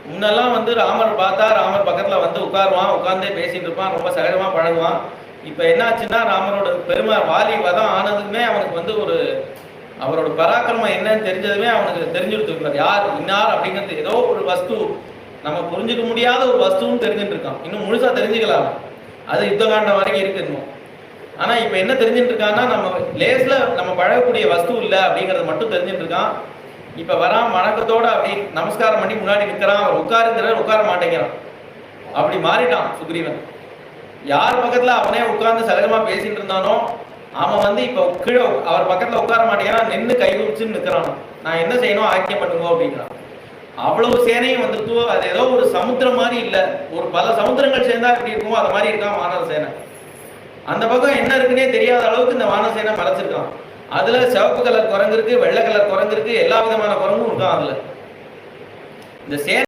முன்னெல்லாம் வந்து ராமர் பார்த்தா ராமர் பக்கத்துல வந்து உட்காருவான், உட்கார்ந்தே பேசிட்டு இருப்பான், ரொம்ப சகஜமா பழகுவான். இப்ப என்னாச்சுன்னா ராமரோட பெருமை வாலி வதம் ஆனதுமே அவனுக்கு வந்து ஒரு அவரோட பராக்கிரமம் என்னன்னு தெரிஞ்சதுமே அவனுக்கு தெரிஞ்சுட்டு யார் இன்னார் அப்படிங்கிறது. ஏதோ ஒரு வஸ்து நம்ம புரிஞ்சுக்க முடியாத ஒரு வஸ்துன்னு தெரிஞ்சுட்டு இருக்கான். இன்னும் முழுசா தெரிஞ்சுக்கலாம், அது யுத்தகாண்டம் வரைக்கும் இருக்கு இன்னும். ஆனா இப்ப என்ன தெரிஞ்சுட்டு இருக்கான்னா, நம்ம லேஸ்ல நம்ம பழகக்கூடிய வஸ்து இல்லை அப்படிங்கறது மட்டும் தெரிஞ்சுட்டு இருக்கான். இப்ப வரான் வணக்கத்தோட அப்படி நமஸ்காரம் பண்ணி முன்னாடி நிற்கிறான். அவர் உட்காருங்கிறார், உட்கார மாட்டேங்கிறான். அப்படி மாறிட்டான் சுக்ரீவன். யார் பக்கத்துல அவனே உட்கார்ந்து சகஜமா பேசிட்டு இருந்தானோ அவன் வந்து இப்ப கீழே அவர் பக்கத்துல உட்கார மாட்டேங்கிறான், நின்று கை குடிச்சுன்னு நிற்கிறான். நான் என்ன செய்யணும் ஆக்கியம் பண்ணுங்க அப்படிங்கிறான். அவ்வளவு சேனையும் வந்துட்டு அது ஏதோ ஒரு சமுத்திரம் மாதிரி இல்லை, ஒரு பல சமுத்திரங்கள் சேர்ந்தா எப்படி இருக்குமோ அது மாதிரி இருக்கான் வானர சேனை. அந்த பக்கம் என்ன இருக்குன்னே தெரியாத அளவுக்கு இந்த வானர சேனை மறைச்சிருக்கான். அதுல சிவப்பு கலர் குரங்கு இருக்கு, வெள்ளை கலர் குரங்கு இருக்கு, எல்லா விதமான குரங்கும் இருக்கான் அதுல. இந்த சேனை